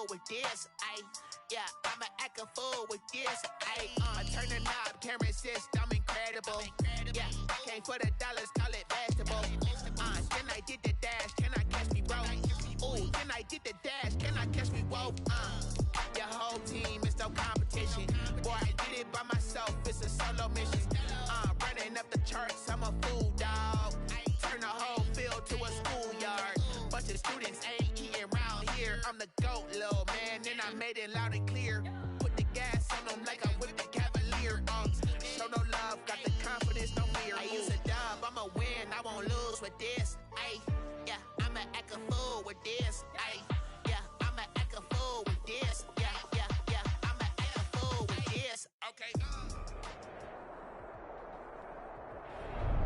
fool with this, yeah, I'ma act a fool with this, I turn the knob, can't resist, I'm incredible, yeah, came for the dollars, call it vegetable, then I did the dash, can I catch me, bro, ooh, then I did the dash, can I catch me, whoa, your whole team is no competition, boy, I did it by myself, it's a solo mission, running up the charts, I'm a fool, dog, turn the whole field to a schoolyard, bunch of students ain't eating round here, I'm the GOAT, little man, and I made it loud and clear, put the gas on them like I'm with the Cavalier, show no love, got the confidence, no fear, I use a dub, I'ma win, I won't lose with this, yeah, I'ma act a fool with this, yeah, I'ma act a fool with this, yeah, I'ma act a fool with this, okay.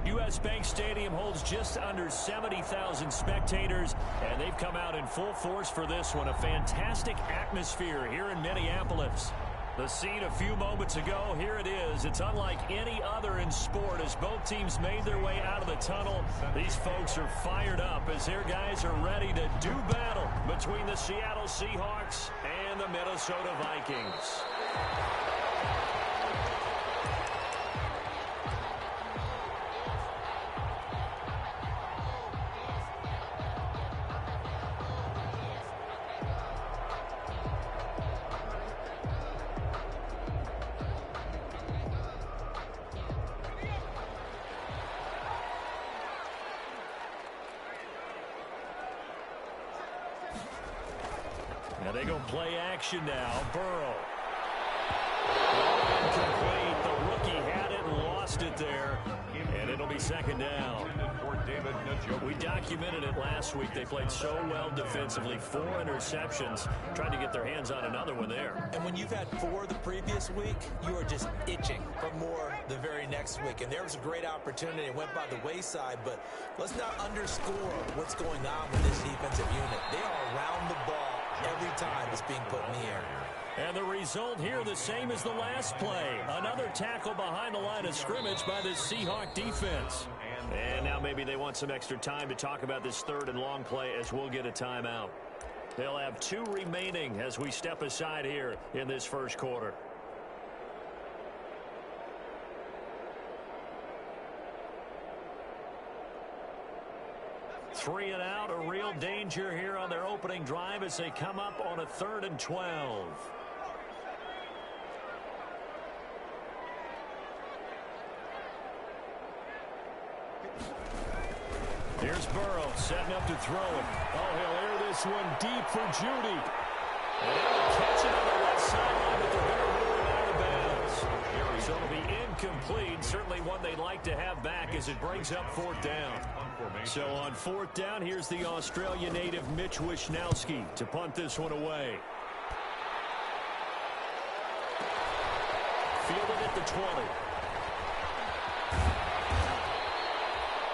U.S. Bank Stadium holds just under 70,000 spectators, and they've come out in full force for this one. A fantastic atmosphere here in Minneapolis. The scene a few moments ago, here it is. It's unlike any other in sport as both teams made their way out of the tunnel. These folks are fired up as their guys are ready to do battle between the Seattle Seahawks and the Minnesota Vikings. Now they go play action now. Burrow. Incomplete. The rookie had it and lost it there. And it'll be second down. We documented it last week. They played so well defensively. 4 interceptions. Trying to get their hands on another one there. And when you've had 4 the previous week, you are just itching for more the very next week. And there was a great opportunity. It went by the wayside. But let's not underscore what's going on with this defensive unit. They are around the ball every time it's being put in the air. And the result here the same as the last play. Another tackle behind the line of scrimmage by the Seahawk defense. And now maybe they want some extra time to talk about this third and long play as we'll get a timeout. They'll have 2 remaining as we step aside here in this first quarter. Three and out, a real danger here on their opening drive as they come up on a 3rd and 12. Here's Burrow setting up to throw it. Oh, he'll air this one deep for Judy. And they'll catch it on the left sideline, but they're going to roll it out of bounds. So it'll be incomplete. Certainly one they'd like to have back as it brings up 4th down. So on 4th down, here's the Australia native Mitch Wishnowsky to punt this one away. Fielded at the 20.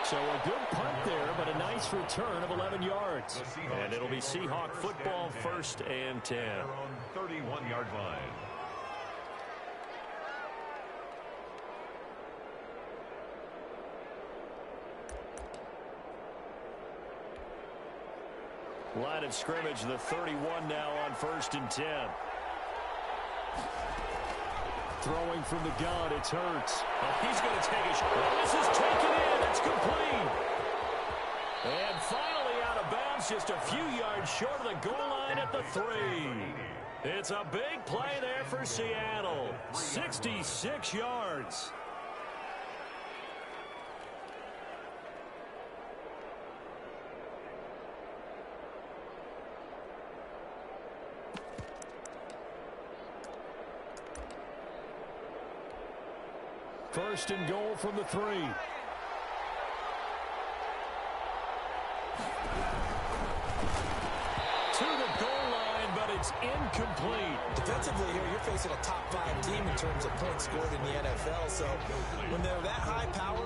So a good punt there, but a nice return of 11 yards. And it'll be Seahawk football, 1st and 10. On 31-yard line. Line of scrimmage, the 31 now on 1st and 10. Throwing from the gun, it's Hurts. Oh, he's going to take a shot. This is taken in. It's complete. And finally out of bounds, just a few yards short of the goal line at the 3. It's a big play there for Seattle. 66 yards. First and goal from the 3. To the goal line, but it's incomplete. Defensively here, you're facing a top 5 team in terms of points scored in the NFL. So when they're that high power,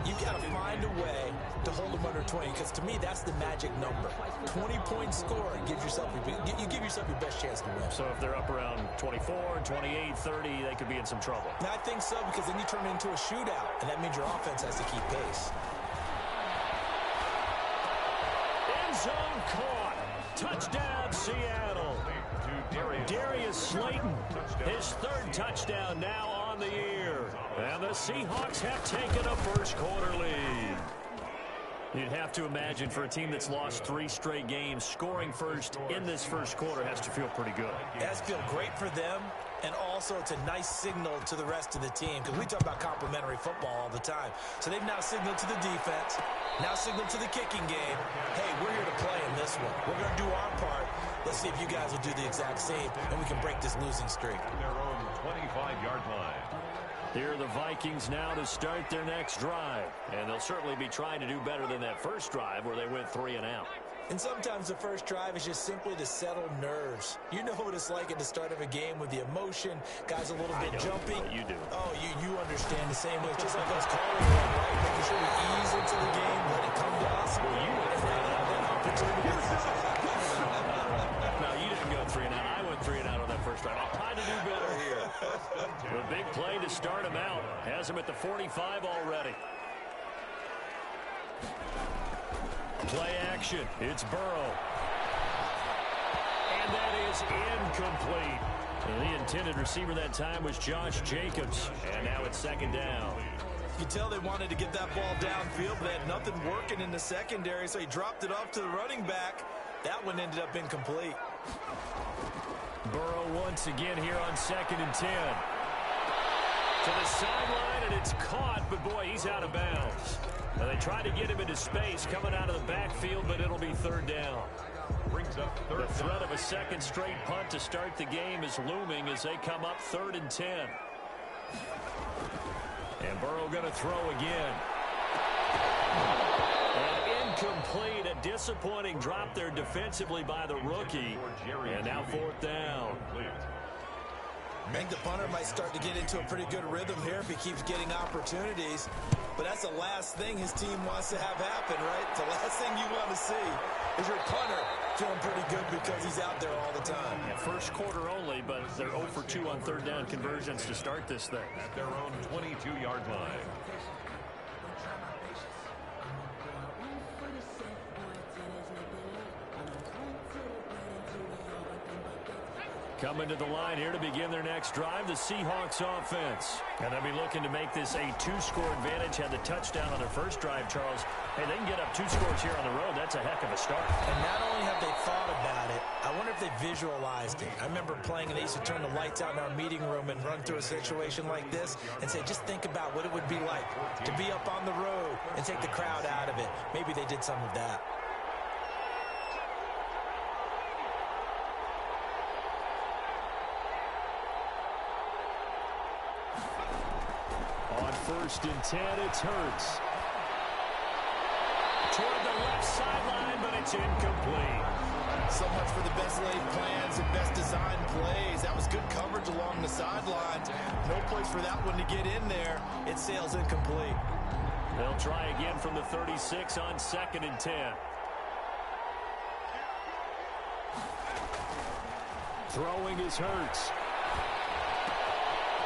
you got to find a way to hold them under 20. Because to me, that's the magic number. 20-point score and you give yourself your best chance to win. So if they're up around 24, 28, 30, they could be in some trouble. And I think so, because then you turn it into a shootout, and that means your offense has to keep pace. End zone caught. Touchdown, Seattle. Darius Slayton, his third touchdown now on the year. And the Seahawks have taken a first-quarter lead. You'd have to imagine for a team that's lost 3 straight games, scoring first in this first quarter has to feel pretty good. It has to feel great for them, and also it's a nice signal to the rest of the team, because we talk about complementary football all the time. So they've now signaled to the defense, now signaled to the kicking game, hey, we're here to play in this one. We're going to do our part. Let's see if you guys will do the exact same, and we can break this losing streak. Their own 25-yard line. Here are the Vikings now to start their next drive. And they'll certainly be trying to do better than that first drive where they went 3 and out. And sometimes the first drive is just simply to settle nerves. You know what it's like at the start of a game with the emotion, guys a little bit jumpy. You do. Oh, you understand the same way. It's just like us calling it, right? Making sure we ease into the game, let it come to us. Well, you and now have that opportunity. No, you didn't go 3 and out. I went 3 and out on that first drive. I'm trying to do better here. The big play to start him out. Has him at the 45 already. Play action. It's Burrow. And that is incomplete. And the intended receiver that time was Josh Jacobs. And now it's second down. You tell they wanted to get that ball downfield, but they had nothing working in the secondary, so he dropped it off to the running back. That one ended up incomplete. Burrow once again here on 2nd and 10. To the sideline, and it's caught, but boy, he's out of bounds. Now they tried to get him into space coming out of the backfield, but it'll be 3rd down. Brings up third The threat down. of a second straight punt to start the game is looming as they come up 3rd and 10. And Burrow going to throw again. And incomplete, a disappointing drop there defensively by the rookie. And now 4th down. I think the punter might start to get into a pretty good rhythm here if he keeps getting opportunities. But that's the last thing his team wants to have happen, right? The last thing you want to see is your punter feeling pretty good because he's out there all the time. Yeah, first quarter only, but they're 0 for 2 on 3rd down conversions to start this thing. At their own 22-yard line. Coming to the line here to begin their next drive, the Seahawks offense. And they'll be looking to make this a 2-score advantage. Had the touchdown on their first drive, Charles. Hey, they can get up 2 scores here on the road. That's a heck of a start. And not only have they thought about it, I wonder if they visualized it. I remember playing, and they used to turn the lights out in our meeting room and run through a situation like this and say, just think about what it would be like to be up on the road and take the crowd out of it. Maybe they did some of that. On 1st and 10, it's Hurts. Toward the left sideline, but it's incomplete. So much for the best laid plans and best designed plays. That was good coverage along the sideline. No place for that one to get in there. It sails incomplete. They'll try again from the 36 on 2nd and 10. Throwing is Hurts.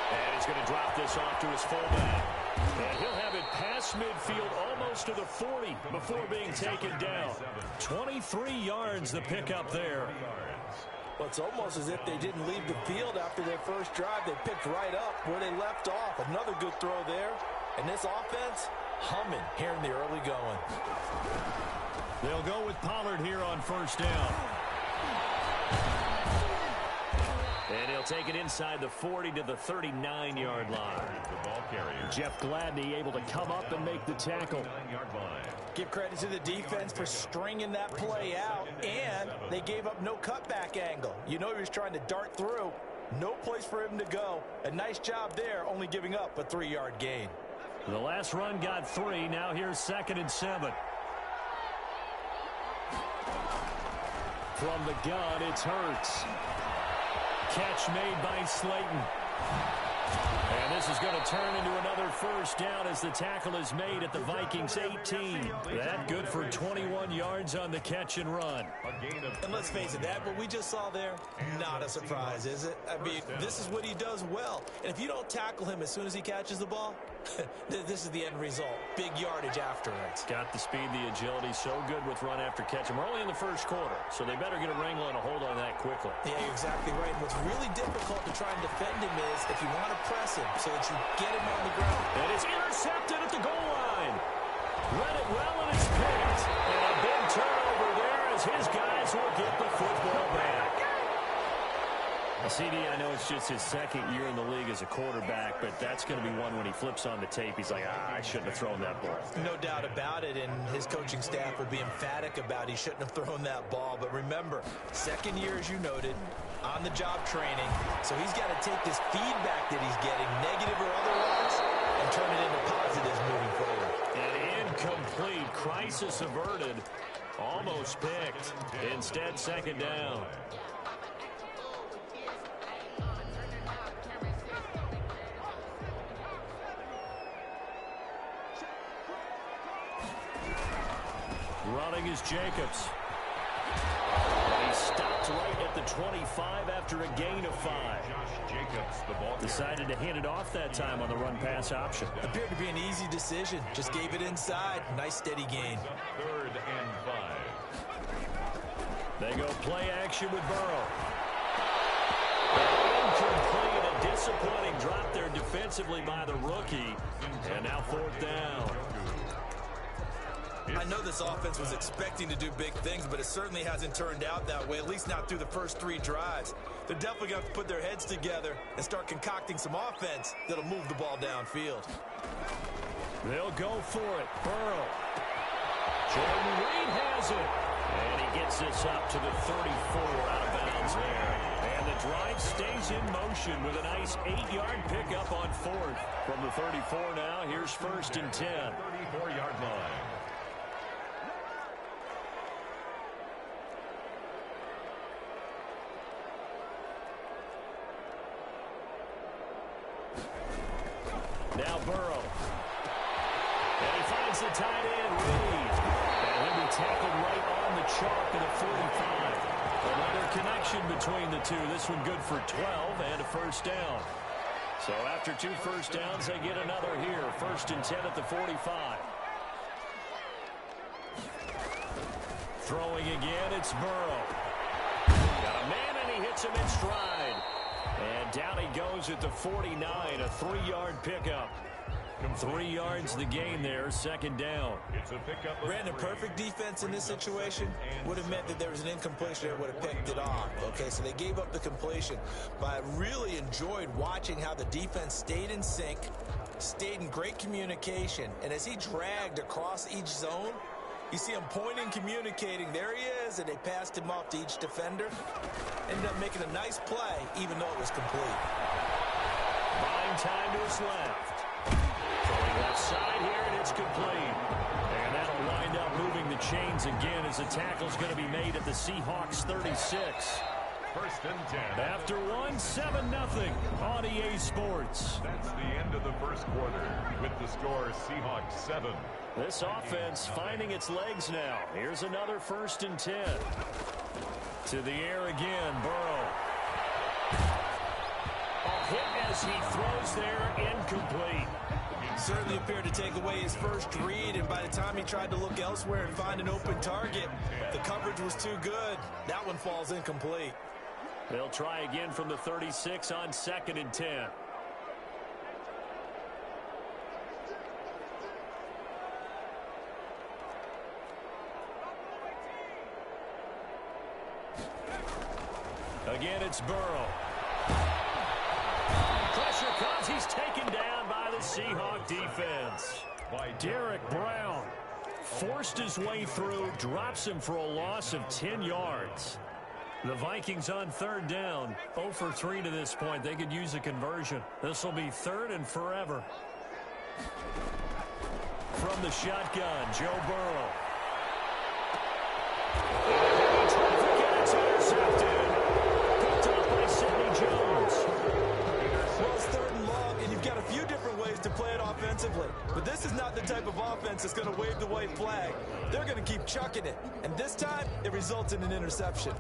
And he's going to drop this off to his fullback. And he'll have it past midfield almost to the 40 before being taken down. 23 yards the pickup there. Well, it's almost as if they didn't leave the field after their first drive. They picked right up where they left off. Another good throw there. And this offense, humming here in the early going. They'll go with Pollard here on 1st down. And he'll take it inside the 40 to the 39-yard line. The ball carrier. Jeff Gladney able to come up and make the tackle. 9-yard line. Give credit to the defense for stringing that play out, and they gave up no cutback angle. You know he was trying to dart through. No place for him to go. A nice job there, only giving up a 3-yard gain. The last run got 3. Now here's 2nd and 7. From the gun, it's Hurts. Catch made by Slayton. And this is going to turn into another first down as the tackle is made at the Vikings 18. That good for 21 yards on the catch and run. And let's face it, that what we just saw there, not a surprise, is it? I mean, this is what he does well. And if you don't tackle him as soon as he catches the ball, this is the end result. Big yardage after it. Got the speed, the agility, so good with run after catch. And we're only in the first quarter, so they better get a wrangle and a hold on that quickly. Yeah, you're exactly right. And what's really difficult to try and defend him is if you want to press him so that you get him on the ground. And it's intercepted at the goal line. Read it well, and it's picked. And a big turnover there as his guys will get the football back. CD, I know it's just his second year in the league as a quarterback, but that's going to be one when he flips on the tape. He's like, I shouldn't have thrown that ball. No doubt about it, and his coaching staff would be emphatic about he shouldn't have thrown that ball. But remember, second year, as you noted, on-the-job training, so he's got to take this feedback that he's getting, negative or otherwise, and turn it into positives moving forward. An incomplete, crisis averted, almost picked. Instead, second down. Running is Jacobs. He stopped right at the 25 after a gain of 5. Jacobs, the ball Decided to hand it off that time on the run-pass option. Appeared to be an easy decision. Just gave it inside. Nice, steady gain. 3rd and 5. They go play action with Burrow. Incomplete, a disappointing drop there defensively by the rookie. And now 4th down. I know this offense was expecting to do big things, but it certainly hasn't turned out that way, at least not through the first 3 drives. They're definitely going to have to put their heads together and start concocting some offense that'll move the ball downfield. They'll go for it. Burrow. Jordan Reed has it. And he gets this up to the 34 out of bounds there. And the drive stays in motion with a nice 8-yard pickup on 4th. From the 34 now, here's 1st and 10. 34-yard line. Now Burrow. And he finds the tight end, Reed. And he'll be tackled right on the chalk at the 45. Another connection between the two. This one good for 12 and a first down. So after 2 first downs, they get another here. 1st and 10 at the 45. Throwing again, it's Burrow. Got a man, and he hits him in stride. And down he goes at the 49, a 3-yard pickup. 3 yards the gain there, 2nd down. It's a pickup. Brandon, perfect defense in this situation would have meant that there was an incompletion that would have picked it off. Okay, so they gave up the completion. But I really enjoyed watching how the defense stayed in sync, stayed in great communication. And as he dragged across each zone, you see him pointing, communicating. There he is, and they passed him off to each defender. Ended up making a nice play, even though it was complete. Buying time to his left. Throwing left side here, and it's complete. And that'll wind up moving the chains again as the tackle's going to be made at the Seahawks 36. 1st and 10. After 1-7-0 on EA Sports. That's the end of the first quarter with the score Seahawks 7. This offense finding its legs now. Here's another 1st and 10. To the air again, Burrow. A hit as he throws there, incomplete. Certainly appeared to take away his first read, and by the time he tried to look elsewhere and find an open target, the coverage was too good. That one falls incomplete. They'll try again from the 36 on 2nd and 10. Again, it's Burrow. Pressure comes. He's taken down by the Seahawk defense. Derek Brown forced his way through, drops him for a loss of 10 yards. The Vikings on 3rd down, 0 for 3 to this point. They could use a conversion. This will be 3rd and forever. From the shotgun, Joe Burrow. It's intercepted. Picked up by Sidney Jones. Well, it's 3rd and long. keep chucking it. And this time, it results in an interception.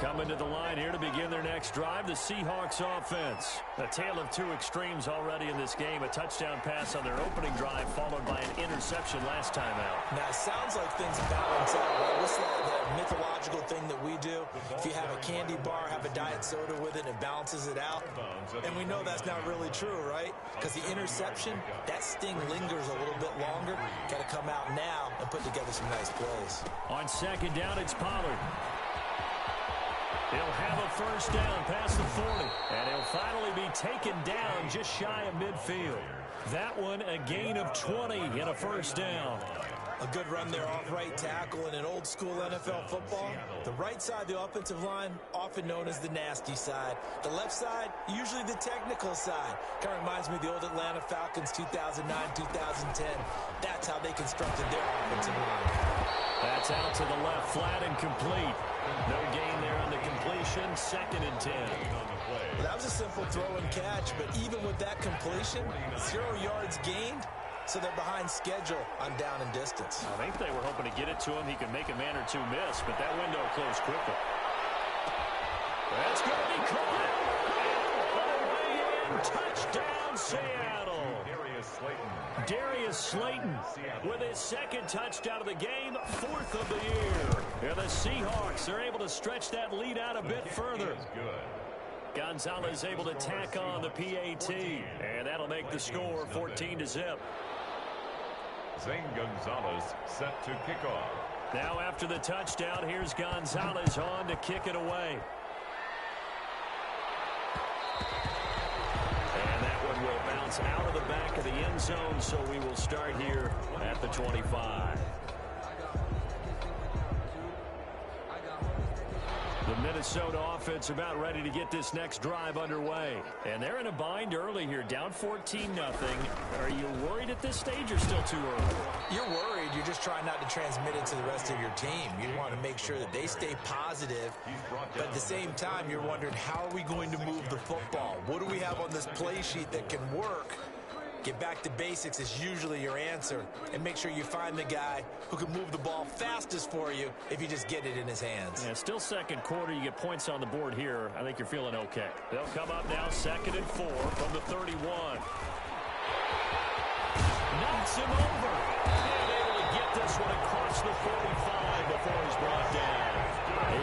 Coming to the line here to begin their next drive, the Seahawks offense. A tale of two extremes already in this game. A touchdown pass on their opening drive, followed by an interception last time out. Now, it sounds like things balance out, right? What's that mythological thing that we do? If you have a candy bar, have a diet soda with it, it balances it out. And we know that's not really true, right? Because the interception, that sting lingers a little bit longer. Got to come out now and put together some nice plays. On second down, it's Pollard. He'll have a first down past the 40, and he'll finally be taken down just shy of midfield. That one, a gain of 20 and a first down. A good run there off right tackle in an old-school NFL football. The right side of the offensive line, often known as the nasty side. The left side, usually the technical side. Kind of reminds me of the old Atlanta Falcons 2009-2010. That's how they constructed their offensive line. That's out to the left, flat and complete. No gain there on the completion, 2nd and 10. Well, that was a simple throw and catch, but even with that completion, 0 yards gained. So they're behind schedule on down and distance. I think they were hoping to get it to him. He could make a man or two miss, but that window closed quickly. That's going to be caught. And touchdown, Seattle. Darius Slayton with his 2nd touchdown of the game, 4th of the year. And the Seahawks are able to stretch that lead out a bit further. Gonzalez able to tack on the PAT, and that'll make the score 14-0. Zane Gonzalez set to kick off. Now after the touchdown, here's Gonzalez on to kick it away. And that one will bounce out of the back of the end zone, so we will start here at the 25. The Minnesota offense about ready to get this next drive underway. And they're in a bind early here, down 14-0. Are you worried at this stage or still too early? You're worried. You're just trying not to transmit it to the rest of your team. You want to make sure that they stay positive. But at the same time, you're wondering, how are we going to move the football? What do we have on this play sheet that can work? Get back to basics is usually your answer. And make sure you find the guy who can move the ball fastest for you if you just get it in his hands. Yeah, still second quarter. You get points on the board here. I think you're feeling okay. They'll come up now 2nd and 4 from the 31. Knocks him over. And able to get this one across the 45 before he's brought down.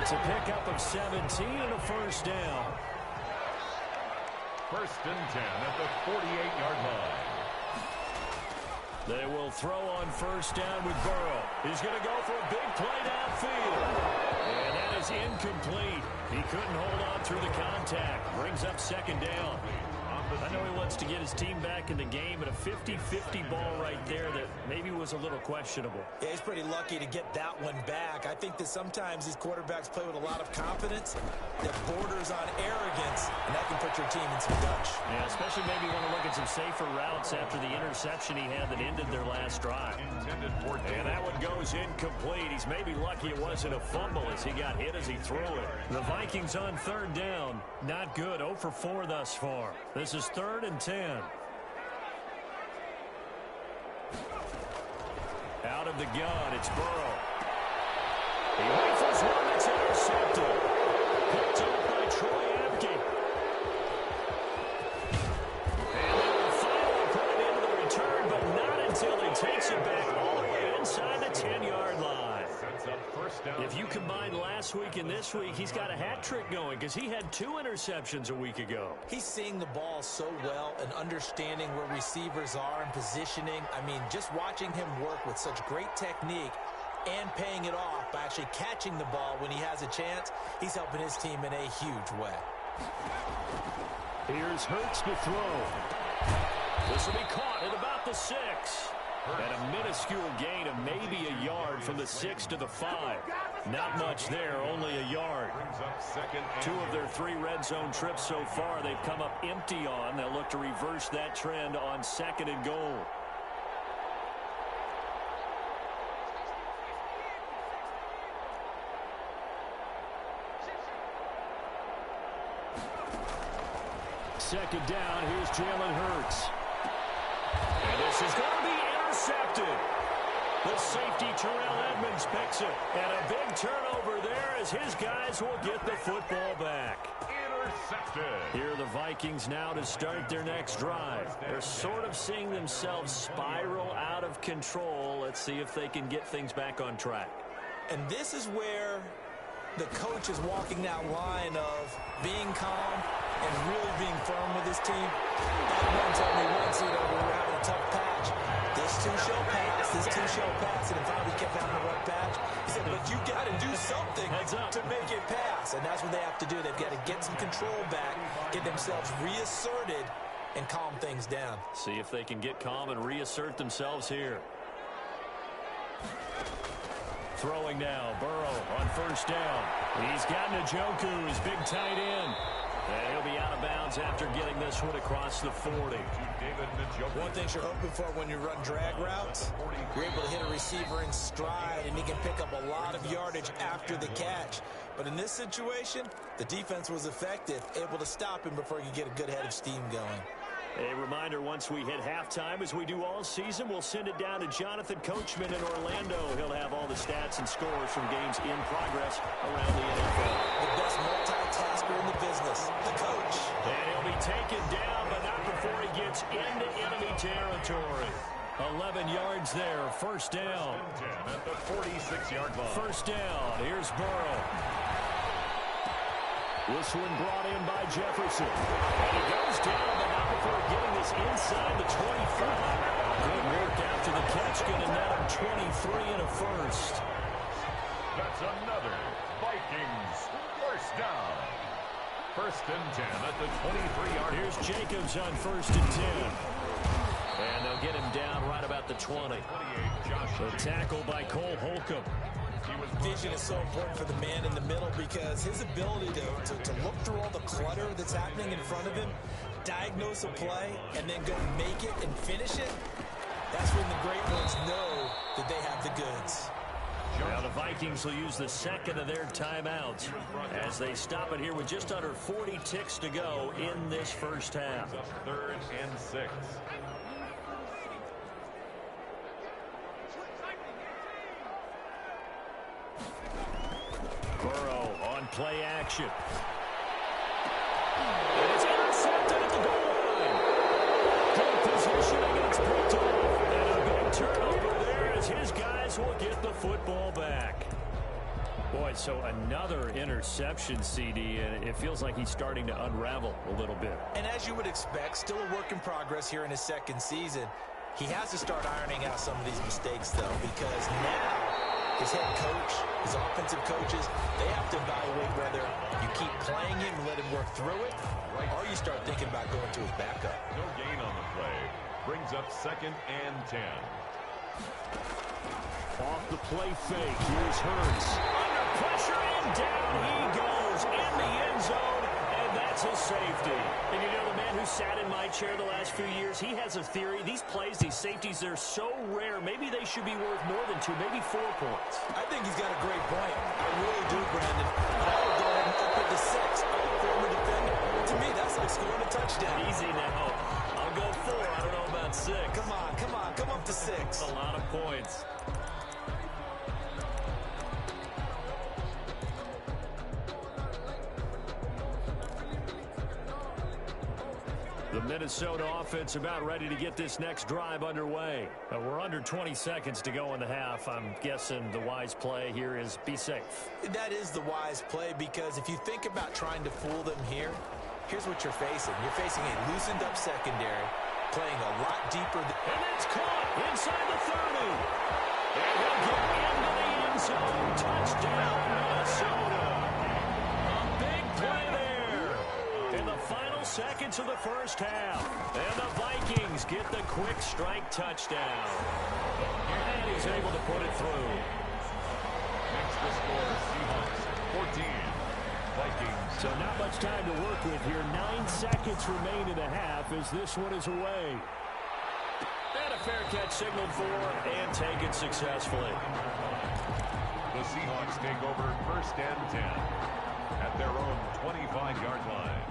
It's a pickup of 17 and a first down. 1st and 10 at the 48-yard line. They will throw on first down with Burrow. He's going to go for a big play downfield. And that is incomplete. He couldn't hold on through the contact. Brings up 2nd down. I know he wants to get his team back in the game, but a 50-50 ball right there that maybe was a little questionable. Yeah, he's pretty lucky to get that one back. I think that sometimes these quarterbacks play with a lot of confidence that borders on arrogance, and that can put your team in some dutch. Yeah, especially maybe want to look at some safer routes after the interception he had that ended their last drive. And that one goes incomplete. He's maybe lucky it wasn't a fumble as he got hit as he threw it. The Vikings on 3rd down. Not good. 0 for 4 thus far. This is 3rd and 10. Out of the gun, it's Burrow. He rifles one that's intercepted. Picked up by Troy Apke. And they will finally put it into the return, but not until he takes it back all the way inside the 10-yard line. If you combine last week and this week, he's got a hat trick going because he had 2 interceptions a week ago. He's seeing the ball so well and understanding where receivers are and positioning. I mean, just watching him work with such great technique and paying it off by actually catching the ball when he has a chance, he's helping his team in a huge way. Here's Hurts to throw. This will be caught at about the 6. And a minuscule gain of maybe a yard from the 6 to the 5. Not much there, only a yard. 2 of their 3 red zone trips so far they've come up empty on. They'll look to reverse that trend on 2nd and goal. Second down, here's Jalen Hurts. And this is going to be intercepted. intercepted. The safety, Terrell Edmonds, picks it. And a big turnover there as his guys will get the football back. Intercepted. Here are the Vikings now to start their next drive. They're sort of seeing themselves spiral out of control. Let's see if they can get things back on track. And this is where the coach is walking that line of being calm and really being firm with his team. Everyone told me once, we were having a tough patch. This too shall pass, this too shall pass. And finally kept having a rough patch. He said, but you got to do something to make it pass. And that's what they have to do. They've got to get some control back, get themselves reasserted, and calm things down. See if they can get calm and reassert themselves here. Throwing now, Burrow on first down. He's got Njoku, his big tight end. And he'll be out of bounds after getting this one across the 40. One thing you're hoping for when you run drag routes, you're able to hit a receiver in stride, and he can pick up a lot of yardage after the catch. But in this situation, the defense was effective, able to stop him before he could get a good head of steam going. A reminder, once we hit halftime, as we do all season, we'll send it down to Jonathan Coachman in Orlando. He'll have all the stats and scores from games in progress around the NFL. The best multitasker in the business, the coach. And he'll be taken down, but not before he gets into enemy territory. 11 yards there, first down. At the 46-yard line. First down, here's Burrow. This one brought in by Jefferson. And he goes down, but not before getting this inside the 25. Good work after the catch, going to net him 23 and a first. That's another Vikings first down. First and 10 at the 23-yard line. Here's Jacobs on first and 10. And they'll get him down right about the 20. The tackle by Cole Holcomb. Vision is so important for the man in the middle because his ability to look through all the clutter that's happening in front of him, diagnose a play, and then go make it and finish it, that's when the great ones know that they have the goods. Now the Vikings will use the second of their timeouts as they stop it here with just under 40 ticks to go in this first half. Third and 6. Burrow on play action. And it's intercepted at the goal line. Good positioning, and it's picked off. And a big turnover there as his guys will get the football back. Boy, so another interception, CD, and it feels like he's starting to unravel a little bit. And as you would expect, still a work in progress here in his second season. He has to start ironing out some of these mistakes, though, because now his head coach, his offensive coaches, they have to evaluate whether you keep playing him and let him work through it, or you start thinking about going to his backup. No gain on the play. Brings up second and 10. Off the play fake, here's Hurts. Under pressure, and down he goes in the end zone, and that's a safety. And you know, the man who sat in my chair the last few years, he has a theory. These plays, these safeties, they're so rare. Maybe they should be worth more than 2, maybe 4 points. I think he's got a great point. I really do, Brandon. But I would go ahead and up it to 6. I'm a former defender. To me, that's like scoring a touchdown. Easy now. I'll go 4. I don't know about 6. Come on, come on. Come up to 6. That's a lot of points. The Minnesota offense about ready to get this next drive underway. We're under 20 seconds to go in the half. I'm guessing the wise play here is be safe. That is the wise play because if you think about trying to fool them here, here's what you're facing. You're facing a loosened up secondary, playing a lot deeper. And it's caught inside the 30. And he'll get into the end zone. Touchdown, Minnesota. A big play there in the final seconds of the first half. And the Vikings get the quick strike touchdown. And he's able to put it through. Next the score, Seahawks 14. Vikings. So not much time to work with here. 9 seconds remain in the half as this one is away. And a fair catch signaled for and taken successfully. The Seahawks take over first and 10 at their own 25-yard line.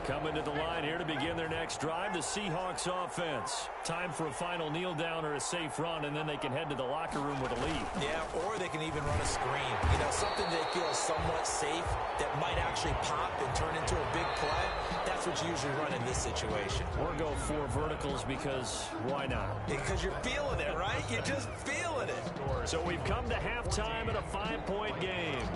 Coming to the line here to begin their next drive, the Seahawks offense. Time for a final kneel down or a safe run, and then they can head to the locker room with a lead. Yeah, or they can even run a screen. You know, something they feel is somewhat safe that might actually pop and turn into a big play. That's what you usually run in this situation. Or go 4 verticals because why not? Because you're feeling it, right? You're just feeling it. So we've come to halftime in a 5-point game.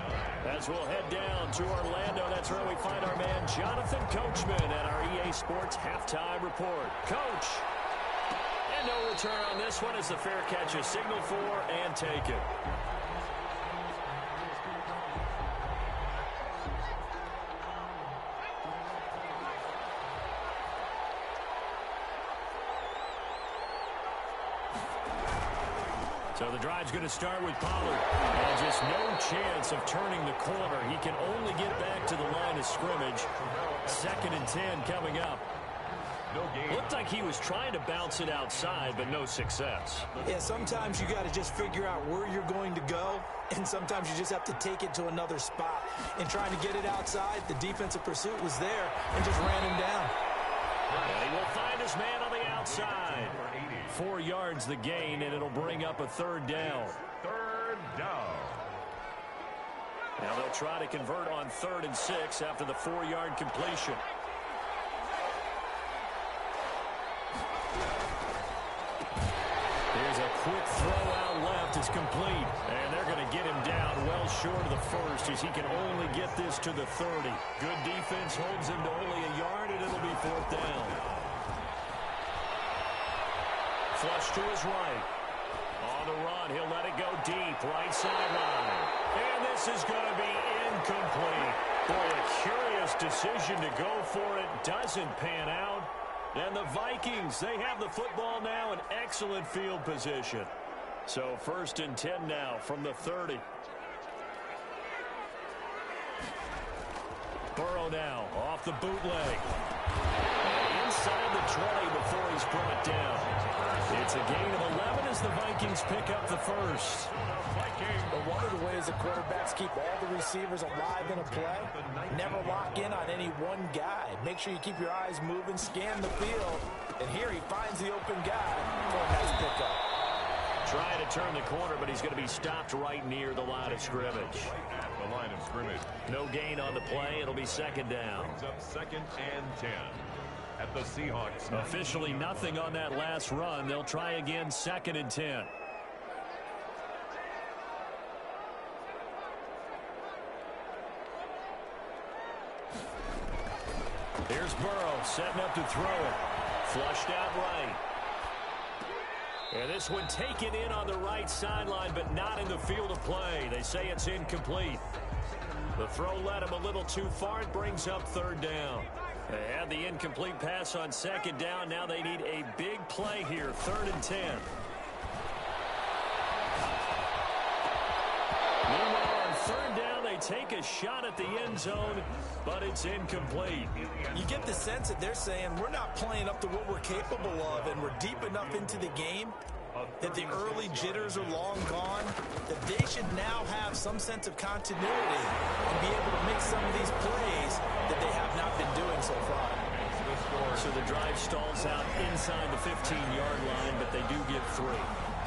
As we'll head down to Orlando, that's where we find our man Jonathan Coachman at our EA Sports Halftime Report. Coach, and no return on this one as the fair catch is signaled for and taken. So the drive's going to start with Pollard. And just no chance of turning the corner. He can only get back to the line of scrimmage. 2nd and 10 coming up. Looked like he was trying to bounce it outside, but no success. Yeah, sometimes you got to just figure out where you're going to go, and sometimes you just have to take it to another spot. And trying to get it outside, the defensive pursuit was there and just ran him down. And he will find his man on the outside. 4 yards the gain, and it'll bring up a 3rd down. 3rd down. Now they'll try to convert on 3rd and 6 after the 4-yard completion. Here's a quick throw out left. It's complete. And they're going to get him down well short of the 1st as he can only get this to the 30. Good defense holds him to only a yard, and it'll be 4th down. Flush to his right. On the run, he'll let it go deep. Right sideline. And this is going to be incomplete. Boy, a curious decision to go for it. Doesn't pan out. And the Vikings, they have the football now in excellent field position. So 1st and 10 now from the 30. Burrow now off the bootleg. Inside the 20 before he's brought down. It's a gain of 11 as the Vikings pick up the 1st. But one of the ways the quarterbacks keep all the receivers alive in a play, never lock in on any one guy. Make sure you keep your eyes moving, scan the field, and here he finds the open guy for a nice pickup. Trying to turn the corner, but he's going to be stopped right near the line of scrimmage. The line of scrimmage. No gain on the play. It'll be 2nd down. Brings up 2nd and 10. At the Seahawks. Officially nothing on that last run. They'll try again 2nd and 10. Here's Burrow setting up to throw it. Flushed out right. And this one taken in on the right sideline, but not in the field of play. They say it's incomplete. The throw led him a little too far. It brings up 3rd down. They had the incomplete pass on 2nd down. Now they need a big play here. 3rd and 10. Meanwhile, on 3rd down, they take a shot at the end zone, but it's incomplete. You get the sense that they're saying we're not playing up to what we're capable of, and we're deep enough into the game that the early jitters are long gone, that they should now have some sense of continuity and be able to make some of these plays that they have not been doing so far. So the drive stalls out inside the 15-yard line, but they do get 3.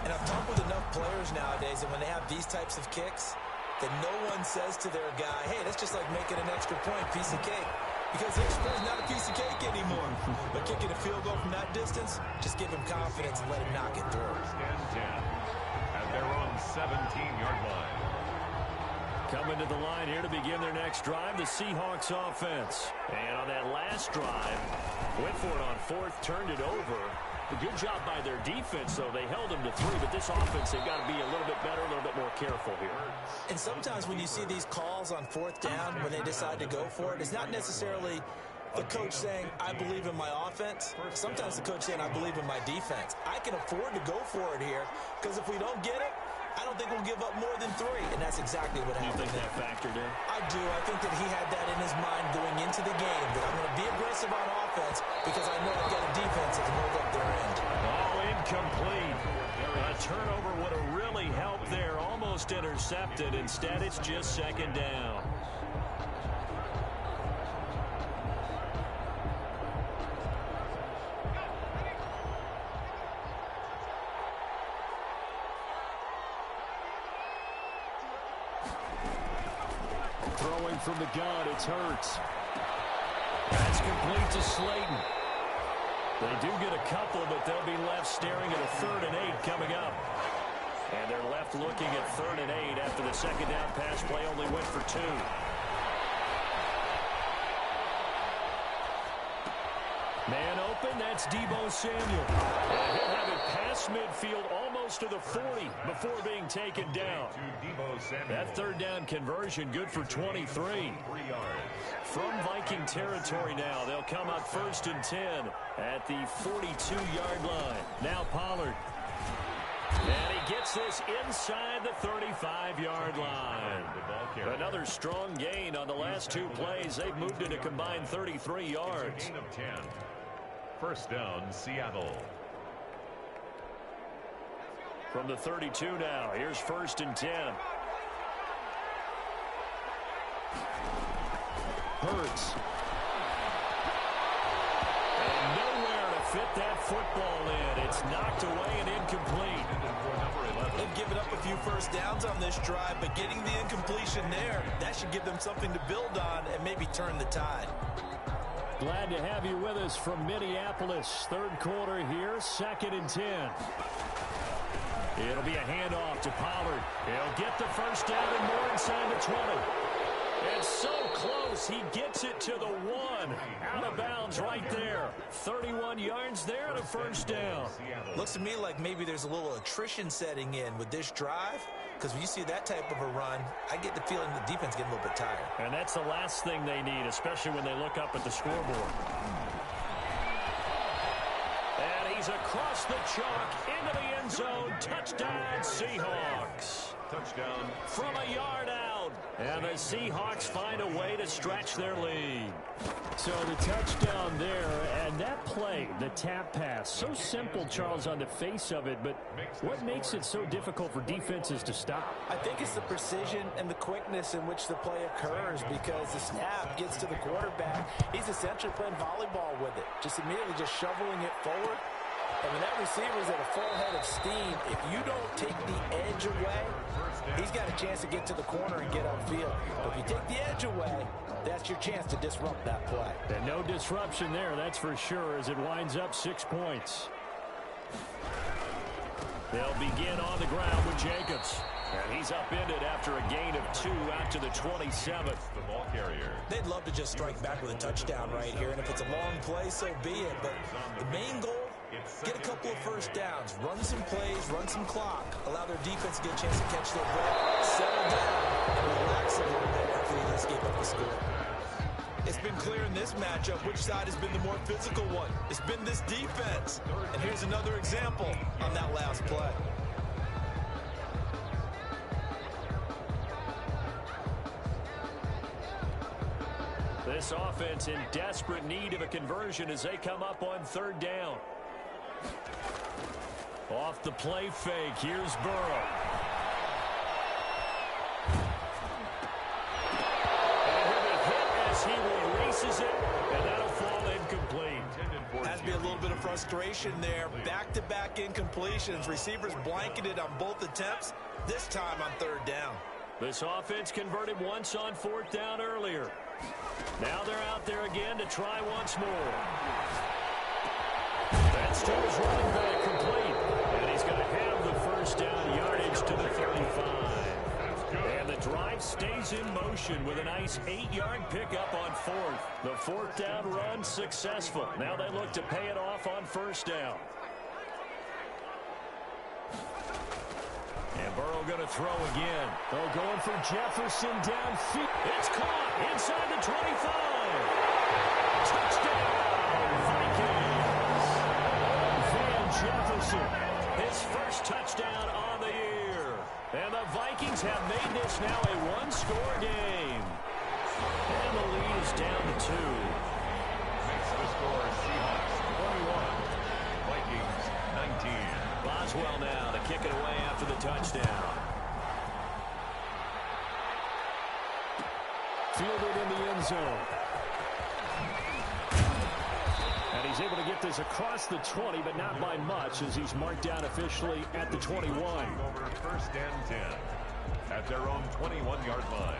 And I've talked with enough players nowadays that when they have these types of kicks, that no one says to their guy, hey, that's just like making an extra point, piece of cake. Because the extra point is not a piece of cake anymore. But kicking a field goal from that distance, just give him confidence and let him knock it through. 1st and 10. At their own 17-yard line. Coming to the line here to begin their next drive, the Seahawks offense. And on that last drive, went for it on 4th, turned it over. A good job by their defense, though. They held them to 3, but this offense, they've got to be a little bit better, a little bit more careful here. And sometimes when you see these calls on 4th down, when they decide to go for it, it's not necessarily the coach saying, I believe in my offense. Sometimes the coach saying, I believe in my defense. I can afford to go for it here, because if we don't get it, I don't think we'll give up more than 3, and that's exactly what happened. You think that factored in? I do. I think that he had that in his mind going into the game, that I'm going to be aggressive on offense because I know I've got a defense that can hold up their end. Oh, incomplete. A turnover would have really helped there. Almost intercepted. Instead, it's just 2nd down. throwing from the gun. It's Hurts. That's complete to Slayton. They do get a couple, but they'll be left staring at a 3rd and 8 coming up. And they're left looking at 3rd and 8 after the second down pass play only went for 2. Man open, that's Deebo Samuel. And he'll have it past midfield almost to the 40 before being taken down. That 3rd down conversion good for 23. From Viking territory now, they'll come up 1st and 10 at the 42-yard line. Now Pollard. And he gets this inside the 35-yard line. Another strong gain on the last 2 plays. They've moved it a combined 33 yards. 1st down, Seattle. From the 32 now, here's 1st and 10. Hurts. And nowhere to fit that football in. It's knocked away and incomplete. They've given up a few 1st downs on this drive, but getting the incompletion there, that should give them something to build on and maybe turn the tide. Glad to have you with us from Minneapolis. 3rd quarter here, 2nd and 10. It'll be a handoff to Pollard. He'll get the 1st down and more inside the 20. It's so close, he gets it to the 1. Out of bounds right there. 31 yards there and a 1st down. Looks to me like maybe there's a little attrition setting in with this drive, because when you see that type of a run, I get the feeling the defense getting a little bit tired. And that's the last thing they need, especially when they look up at the scoreboard. And he's across the chalk into the end zone. Touchdown, Seahawks. Touchdown. From a yard out. And the Seahawks find a way to stretch their lead. So the touchdown there, and that play, the tap pass, so simple, Charles, on the face of it, but what makes it so difficult for defenses to stop? I think it's the precision and the quickness in which the play occurs, because the snap gets to the quarterback. He's essentially playing volleyball with it, just immediately just shoveling it forward. And when that receiver's at a full head of steam, if you don't take the edge away, he's got a chance to get to the corner and get upfield. But if you take the edge away, that's your chance to disrupt that play. And no disruption there, that's for sure, as it winds up 6 points. They'll begin on the ground with Jacobs. And he's upended after a gain of 2 out to the 27th. The ball carrier. They'd love to just strike back with a touchdown right here, and if it's a long play, so be it. But the main goal, get a couple of 1st downs, run some plays, run some clock, allow their defense to get a chance to catch their breath, settle down, and relax a little bit after they just gave up the score. It's been clear in this matchup which side has been the more physical one. It's been this defense. And here's another example on that last play. This offense in desperate need of a conversion as they come up on 3rd down. Off the play fake, here's Burrow. And he'll be hit as he releases it, and that'll fall incomplete. Has to be a little bit of frustration there. Back-to-back incompletions. Receivers blanketed on both attempts, this time on 3rd down. This offense converted once on 4th down earlier. Now they're out there again to try once more. That's to his running back, complete. And he's going to have the 1st down yardage to the 35. And the drive stays in motion with a nice 8-yard pickup on 4th. The 4th down run successful. Now they look to pay it off on 1st down. And Burrow going to throw again. They're going for Jefferson downfield. It's caught inside the 25. Touchdown, Vikings. Van Jefferson, his 1st touchdown on the year. And the Vikings have made this now a 1-score game. And the lead is down to 2. Makes the score Seahawks 21, Vikings 19. Boswell now to kick it away after the touchdown. Fielded in the end zone. And he's able to get this across the 20, but not by much, as he's marked down officially at the 21. Over 1st and 10 at their own 21-yard line.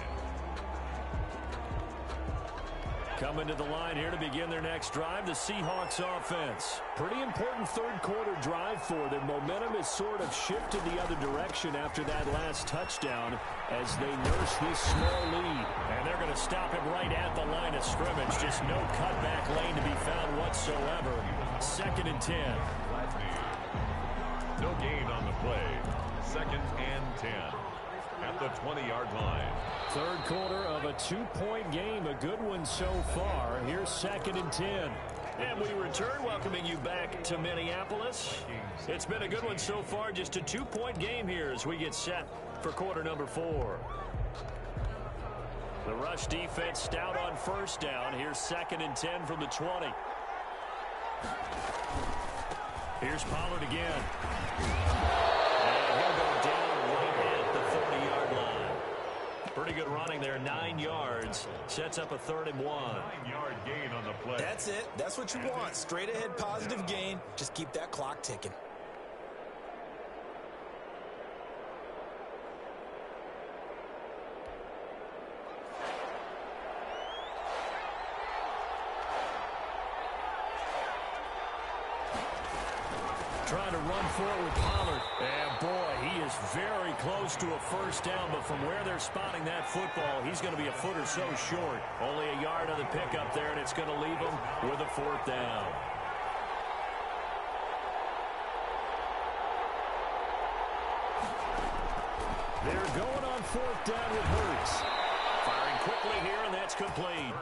Coming to the line here to begin their next drive, the Seahawks offense. Pretty important third quarter drive for them. Momentum has sort of shifted the other direction after that last touchdown as they nurse this small lead. And they're going to stop him right at the line of scrimmage. Just no cutback lane to be found whatsoever. 2nd and 10. No gain on the play. 2nd and 10 at the 20-yard line. Third quarter of a 2-point game. A good one so far. Here's 2nd and 10. And we return, welcoming you back to Minneapolis. It's been a good one so far. Just a 2-point game here as we get set for quarter number 4. The rush defense stout on first down. Here's 2nd and 10 from the 20. Here's Pollard again. And he'll go down right at the 30-yard line. Pretty good running there, 9 yards. Sets up a 3rd and 1. 9-yard gain on the play. That's it. That's what you want. Straight ahead positive gain. Just keep that clock ticking. Trying to run forward with Pollard. And boy, he is very close to a first down, but from where they're spotting that football, he's going to be a foot or so short. Only a yard of the pickup there, and it's going to leave him with a 4th down. They're going on 4th down with Hurts. Firing quickly here, and that's complete.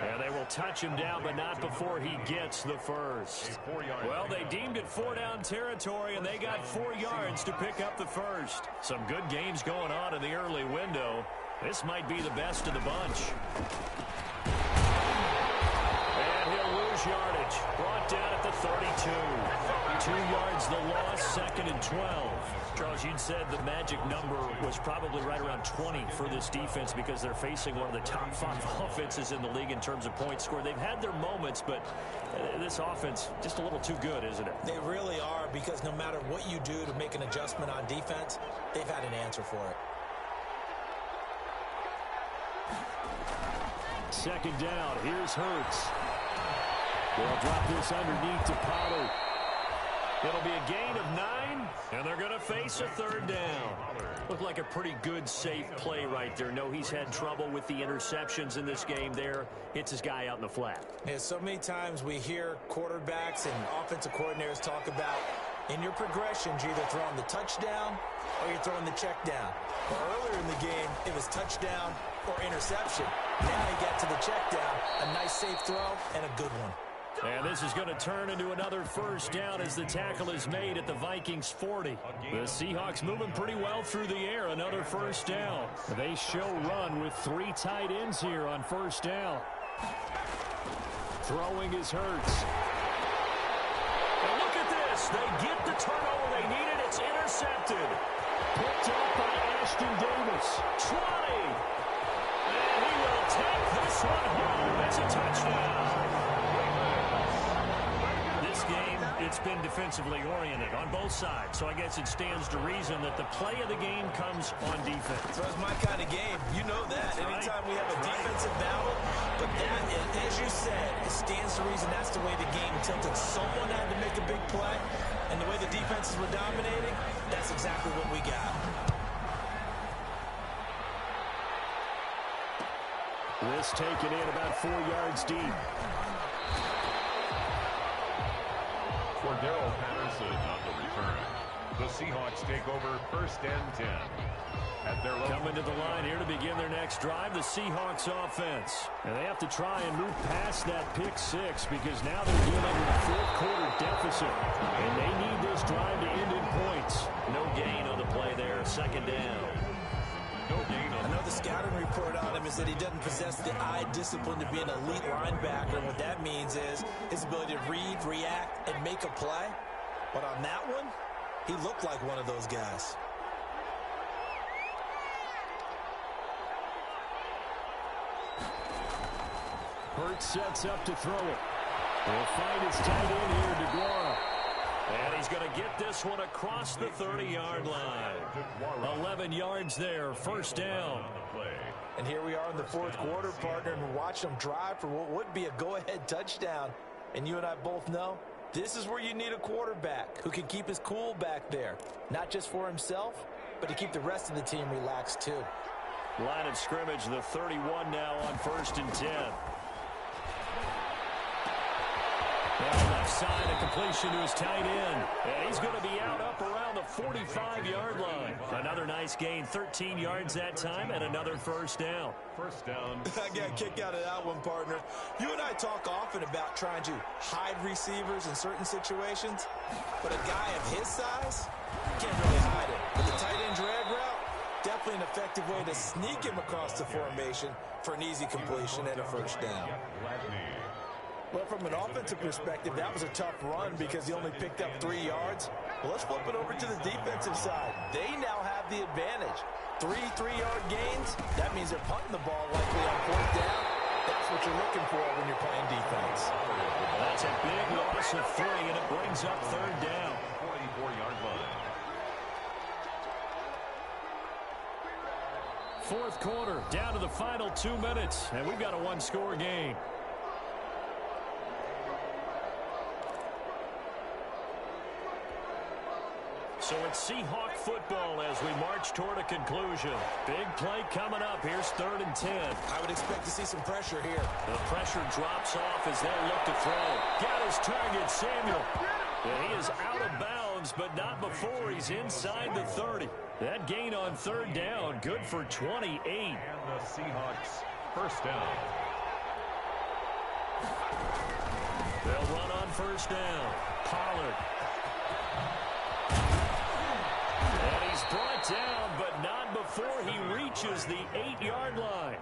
And they will touch him down, but not before he gets the first. Well, they deemed it 4-down territory, and they got 4 yards to pick up the first. Some good games going on in the early window. This might be the best of the bunch. And he'll lose yardage. Brought down at the 32. 2 yards the loss, 2nd and 12. Charles, you'd said the magic number was probably right around 20 for this defense because they're facing one of the top 5 offenses in the league in terms of points scored. They've had their moments, but this offense just a little too good, isn't it? They really are, because no matter what you do to make an adjustment on defense, they've had an answer for it. 2nd down. Here's Hurts. They'll drop this underneath to Pollard. It'll be a gain of 9, and they're going to face a 3rd down. Looked like a pretty good, safe play right there. No, he's had trouble with the interceptions in this game there. Hits his guy out in the flat. Yeah, so many times we hear quarterbacks and offensive coordinators talk about in your progressions, you're either throwing the touchdown or you're throwing the check down. Well, earlier in the game, it was touchdown or interception. Now he got to the check down, a nice safe throw, and a good one. And this is going to turn into another first down as the tackle is made at the Vikings 40. The Seahawks moving pretty well through the air. Another first down. They show run with 3 tight ends here on first down. Throwing is Hurts. And look at this. They get the turnover they needed. It's intercepted. Picked up by Ashton Davis. 20. And he will take this one home. It's a touchdown. Game, it's been defensively oriented on both sides, so I guess it stands to reason that the play of the game comes on defense. So it's my kind of game. You know that. Anytime we have a defensive battle, but that, as you said, it stands to reason that's the way the game tilted. Someone had to make a big play, and the way the defenses were dominating, that's exactly what we got. This taken in about 4 yards deep. For Darrell Patterson on the return. The Seahawks take over 1st and 10. At their coming to the line here to begin their next drive, the Seahawks offense. And they have to try and move past that pick 6 because now they're dealing with a 4th quarter deficit. And they need this drive to end in points. No gain on the play there, 2nd down. No gain on Another scouting report on him is that he doesn't possess the eye discipline to be an elite linebacker. And what that means is his ability to read, react, and make a play. But on that one, he looked like one of those guys. Hurts sets up to throw it. He'll find his tight end here, DeGuara. And he's going to get this one across the 30-yard line. 11 yards there, first down. And here we are in the fourth quarter, partner, and we're watching them drive for what would be a go-ahead touchdown. And you and I both know this is where you need a quarterback who can keep his cool back there, not just for himself, but to keep the rest of the team relaxed too. Line of scrimmage, the 31 now on 1st and 10. Now left side, a completion to his tight end. And he's going to be out up around the 45-yard line. Another nice gain, 13 yards that time, and another first down. First down. I got a kick out of that one, partner. You and I talk often about trying to hide receivers in certain situations, but a guy of his size can't really hide it. But the tight end drag route, definitely an effective way to sneak him across the formation for an easy completion and a first down. Well, from an offensive perspective, that was a tough run because he only picked up 3 yards. Well, let's flip it over to the defensive side. They now have the advantage. 3 3-yard gains, that means they're punting the ball likely on 4th down. That's what you're looking for when you're playing defense. That's a big loss of 3, and it brings up 3rd down. 44-yard line. Fourth quarter, down to the final 2 minutes, and we've got a one-score game. So it's Seahawk football as we march toward a conclusion. Big play coming up. Here's 3rd and 10. I would expect to see some pressure here. The pressure drops off as they look to throw. Got his target, Samuel. And he is out of bounds, but not before he's inside the 30. That gain on 3rd down, good for 28. And the Seahawks first down. They'll run on 1st down. Pollard. And he's brought down, but not before he reaches the 8-yard line.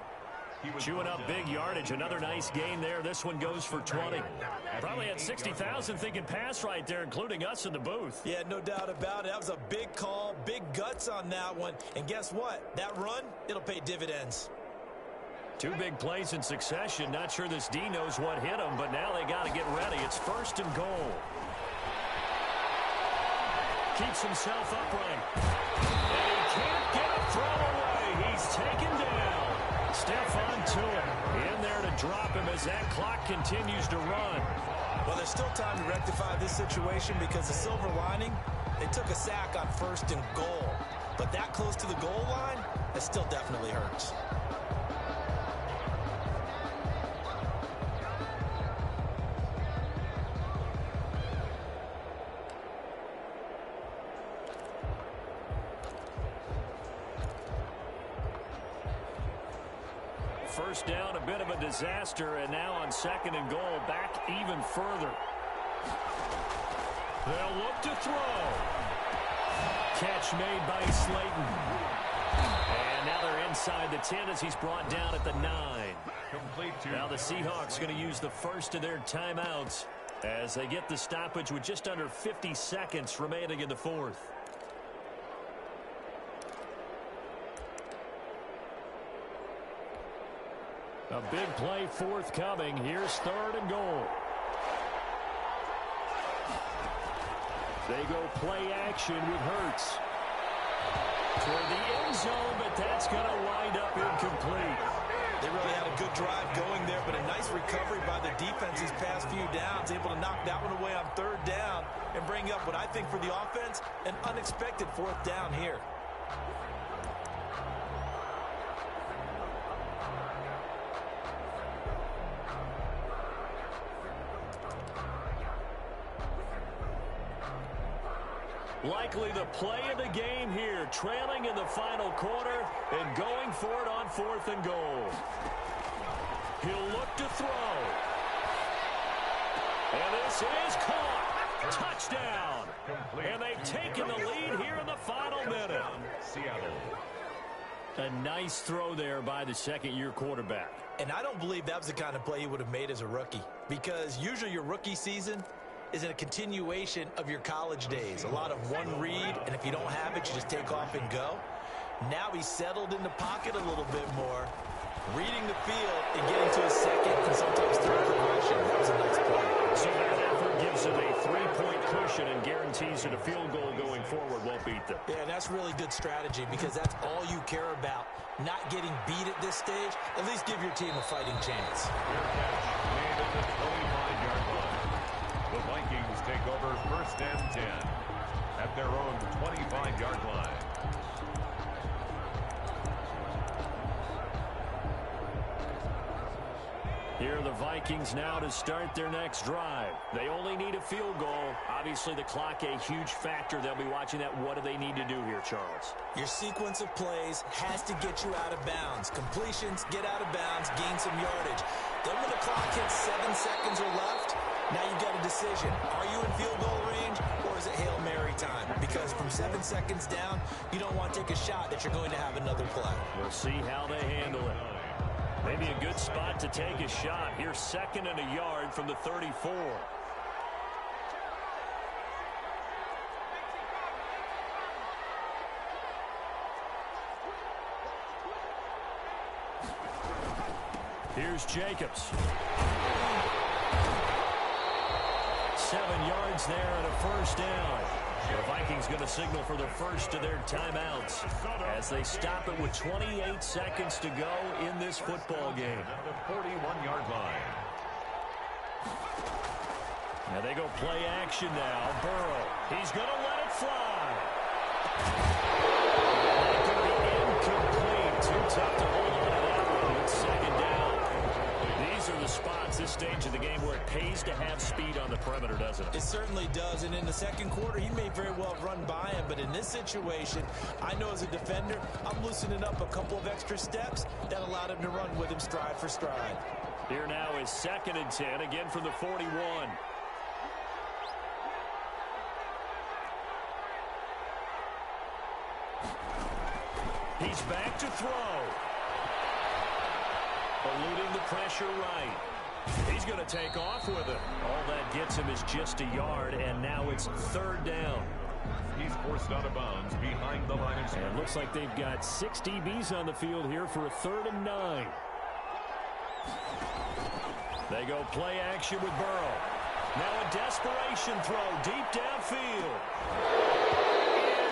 Chewing up big yardage. Another nice gain there. This one goes for 20. Probably had 60,000 thinking pass right there, including us in the booth. Yeah, no doubt about it. That was a big call, big guts on that one. And guess what? That run, it'll pay dividends. 2 big plays in succession. Not sure this D knows what hit him, but now they got to get ready. It's 1st and goal. Keeps himself upright. And he can't get a throw away. He's taken down. Stephon Tuitt in there to drop him as that clock continues to run. Well, there's still time to rectify this situation because the silver lining, they took a sack on 1st and goal. But that close to the goal line, it still definitely hurts. First down, a bit of a disaster, and now on 2nd and goal, back even further. They'll look to throw. Catch made by Slayton. And now they're inside the 10 as he's brought down at the 9. Now the Seahawks going to use the first of their timeouts as they get the stoppage with just under 50 seconds remaining in the 4th. A big play forthcoming. Here's 3rd and goal. They go play action with Hurts. Toward the end zone, but that's going to wind up incomplete. They really had a good drive going there, but a nice recovery by the defense these past few downs, able to knock that one away on 3rd down and bring up what I think for the offense, an unexpected 4th down here. Likely the play of the game here, trailing in the final quarter and going for it on 4th and goal. He'll look to throw. And this is caught. Touchdown. And they've taken the lead here in the final minute. Seattle. A nice throw there by the 2nd-year quarterback. And I don't believe that was the kind of play he would have made as a rookie, because usually your rookie season is a continuation of your college days. A lot of one read, and if you don't have it, you just take off and go. Now he's settled in the pocket a little bit more, reading the field and getting to his 2nd and sometimes 3rd progression. That was a nice play. So that effort gives them a 3-point cushion and guarantees that a field goal going forward won't beat them. Yeah, and that's really good strategy because that's all you care about. Not getting beat at this stage, at least give your team a fighting chance. Fair catch made at the 25-yard line. The Vikings take over 1st and 10 at their own 25-yard line. Here are the Vikings now to start their next drive. They only need a field goal. Obviously, the clock a huge factor. They'll be watching that. What do they need to do here, Charles? Your sequence of plays has to get you out of bounds. Completions, get out of bounds, gain some yardage. Then when the clock hits 7 seconds or left, now you've got a decision. Are you in field goal range or is it Hail Mary time? Because from 7 seconds down, you don't want to take a shot that you're going to have another play. We'll see how they handle it. Maybe a good spot to take a shot. Here's 2nd and a yard from the 34. Here's Jacobs. 7 yards there and a 1st down. The Vikings going to signal for the first of their timeouts as they stop it with 28 seconds to go in this football game. At the 41-yard line. Now they go play action now. Burrow. He's going to let it fly. Going to be incomplete. Too tough to hold on to that one. It's 2nd down. These are the spots, this stage of the game, where it pays to have speed on the perimeter, doesn't it? It certainly does, and in the second quarter, he may very well run by him, but in this situation, I know as a defender, I'm loosening up a couple of extra steps that allowed him to run with him stride for stride. Here now is 2nd and 10, again from the 41. He's back to throw. Eluding the pressure right. He's going to take off with it. All that gets him is just a yard, and now it's 3rd down. He's forced out of bounds behind the line of scrimmage. And it looks like they've got 6 DBs on the field here for a 3rd and 9. They go play action with Burrow. Now a desperation throw deep downfield.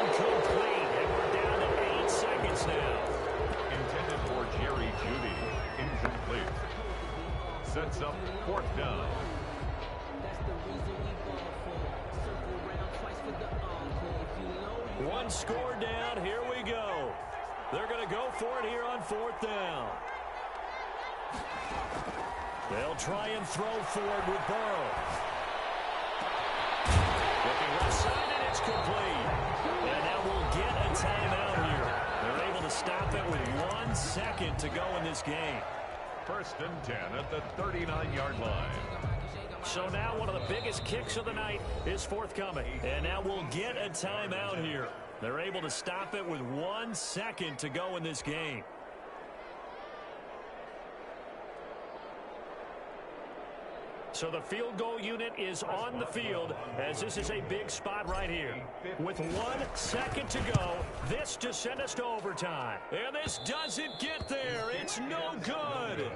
Incomplete, and we're down to 8 seconds now. Intended for Jerry Jeudy. Incomplete. Sets up 4th down. One score down. Here we go. They're going to go for it here on 4th down. They'll try and throw for it with Burrow. Looking left side, and it's complete. And now we'll get a timeout here. They're able to stop it with 1 second to go in this game. 1st and 10 at the 39-yard line. So now one of the biggest kicks of the night is forthcoming. And now we'll get a timeout here. They're able to stop it with 1 second to go in this game. So the field goal unit is on the field as this is a big spot right here. With 1 second to go, this to send us to overtime. And this doesn't get there. It's no good.